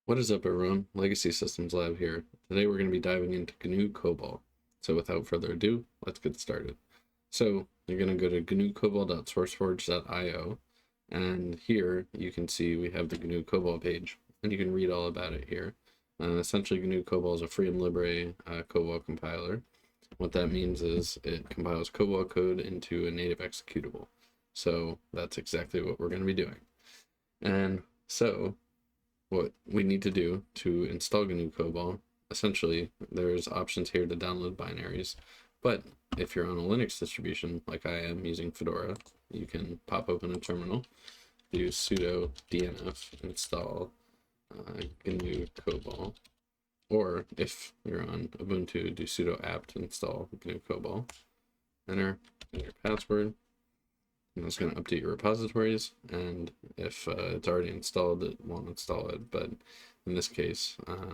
What is up, everyone? Legacy Systems Lab here. Today we're going to be diving into GNU COBOL. So without further ado, let's get started. So you're going to go to gnucobol.sourceforge.io, and here you can see we have the GNU COBOL page, and you can read all about it here. Essentially, GNU COBOL is a free and libre COBOL compiler. What that means is it compiles COBOL code into a native executable. So that's exactly what we're going to be doing. And so what we need to do to install GNU COBOL, essentially there's options here to download binaries, but if you're on a Linux distribution like I am using Fedora, you can pop open a terminal, do sudo dnf install GNU COBOL, or if you're on Ubuntu, do sudo apt install GNU COBOL, enter your password, and it's going to update your repositories, and if it's already installed, it won't install it, but in this case, I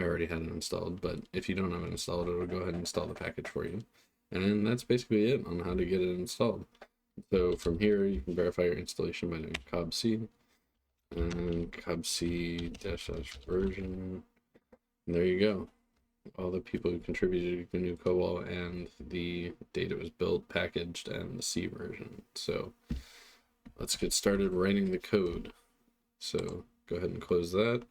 already had it installed, but if you don't have it installed, it'll go ahead and install the package for you. And that's basically it on how to get it installed. So from here, you can verify your installation by doing cobc, and cobc -- version, and there you go. All the people who contributed to GNU COBOL and the data was built, packaged, and the C version. So let's get started writing the code. So go ahead and close that.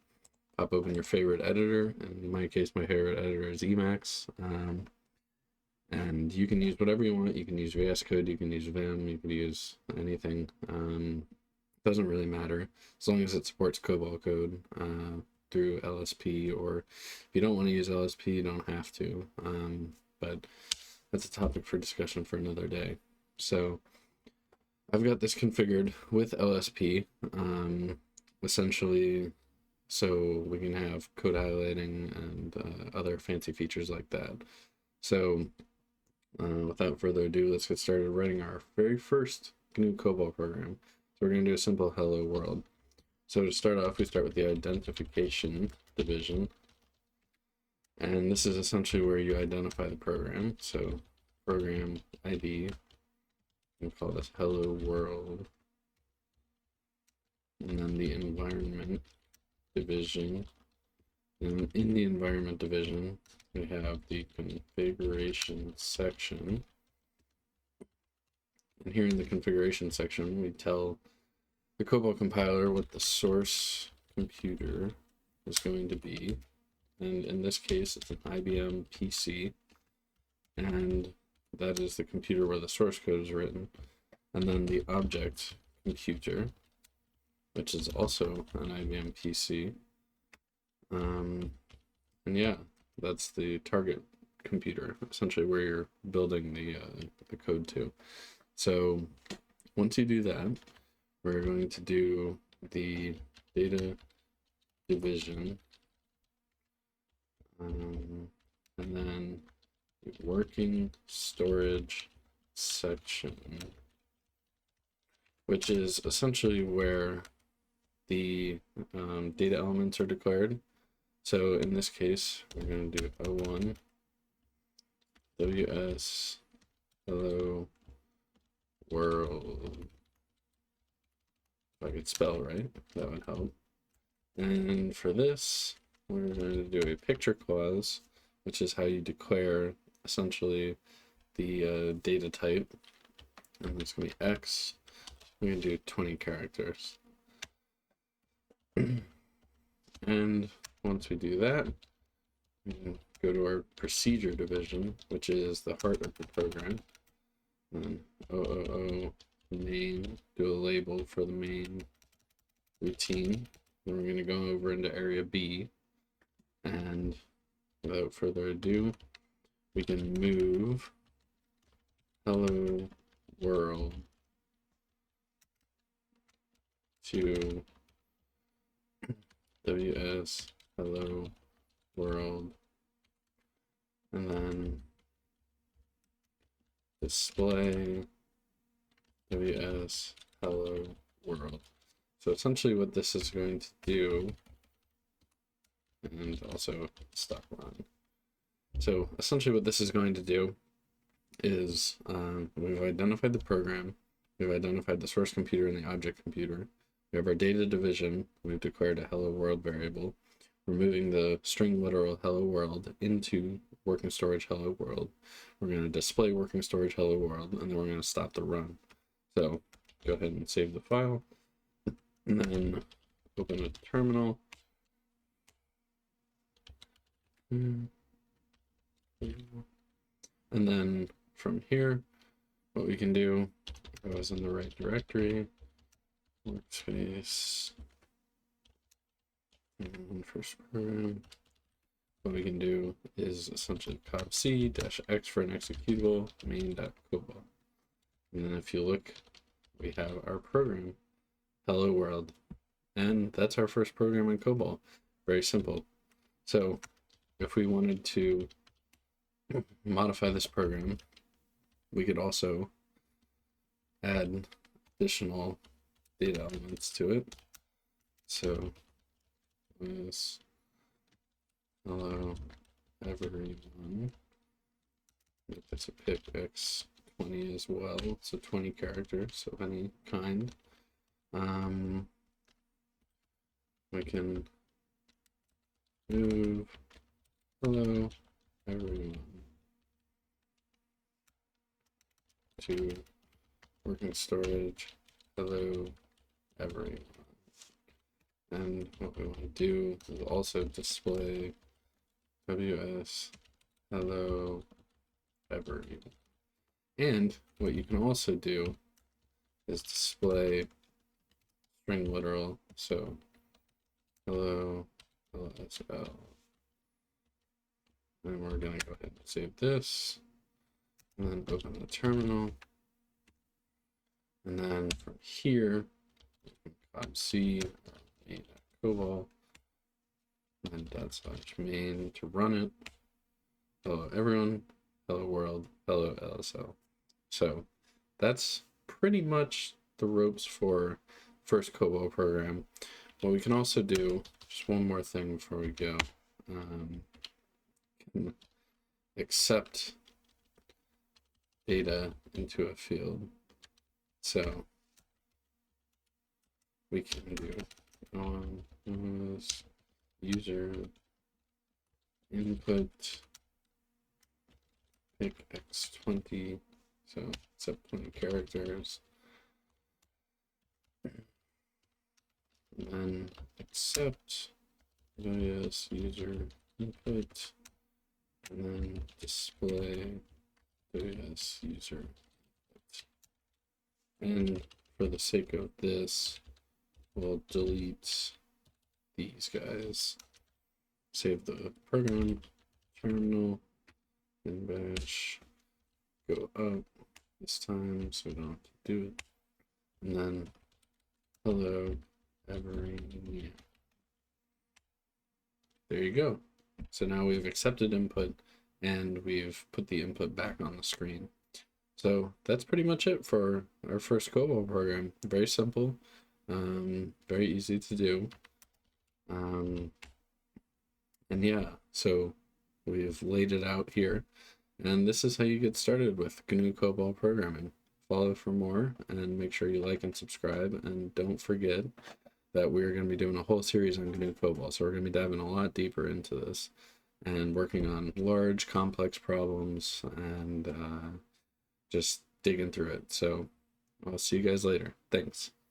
Pop open your favorite editor. In my case, my favorite editor is Emacs. And you can use whatever you want. You can use VS Code, you can use Vim, you can use anything. Doesn't really matter as long as it supports COBOL code through LSP, or if you don't want to use LSP, you don't have to. But that's a topic for discussion for another day. So I've got this configured with LSP, essentially, so we can have code highlighting and other fancy features like that. So without further ado, let's get started writing our very first GNU COBOL program. So we're going to do a simple hello world. So to start off, we start with the identification division. And this is essentially where you identify the program. So program ID, we'll call this hello world. And then the environment division. And in the environment division, we have the configuration section. And here in the configuration section, we tell the COBOL compiler what the source computer is going to be. And in this case, it's an IBM PC. And that is the computer where the source code is written. And then the object computer, which is also an IBM PC. And yeah, that's the target computer, essentially where you're building the code to. So once you do that, we're going to do the data division, and then the working storage section, which is essentially where the data elements are declared. So in this case, we're going to do O1 WS hello world. If I could spell right, that would help. And for this, we're going to do a picture clause, which is how you declare essentially the data type. And it's going to be X. We're going to do 20 characters. And once we do that, we can go to our procedure division, which is the heart of the program. And OOO main, do a label for the main routine. Then we're going to go over into area B, and without further ado, we can move hello world to WS hello world, and then display WS hello world. So essentially what this is going to do, and also stop run. So essentially what this is going to do is we've identified the program, we've identified the source computer and the object computer, We have our data division. We've declared a hello world variable. We're moving the string literal hello world into working storage hello world. We're going to display working storage hello world, and then we're going to stop the run. So go ahead and save the file, and then open a terminal. And then from here, what we can do, if I was in the right directory, workspace, and first program, what we can do is essentially copc-x for an executable main.cobol. And then if you look, we have our program, hello world. And that's our first program in COBOL. Very simple. So if we wanted to modify this program, we could also add additional data elements to it. So this hello everyone. It's a pip x20 as well. So 20 characters of any kind. We can move hello everyone to working storage hello everyone. And what we want to do is also display ws hello everyone. And what you can also do is display string literal. So hello LSL. And we're going to go ahead and save this, and then open the terminal. And then from here, c main.cobol, and /main to run it. Hello everyone, hello world, hello LSL. So that's pretty much the ropes for first COBOL program. What we can also do, just one more thing before we go, can accept data into a field. So we can do user input pick x20, so accept 20 characters, and then accept various user input, and then display various user input. And for the sake of this, we'll delete these guys. Save the program, terminal, and bash, go up this time so we don't have to do it. And then hello everyone. There you go. So now we've accepted input and we've put the input back on the screen. So that's pretty much it for our first COBOL program. Very simple, very easy to do. And yeah, so we've laid it out here. And this is how you get started with GNU COBOL programming. Follow for more, and make sure you like and subscribe. And don't forget that we're going to be doing a whole series on GNU COBOL. So we're going to be diving a lot deeper into this and working on large, complex problems and just digging through it. So I'll see you guys later. Thanks.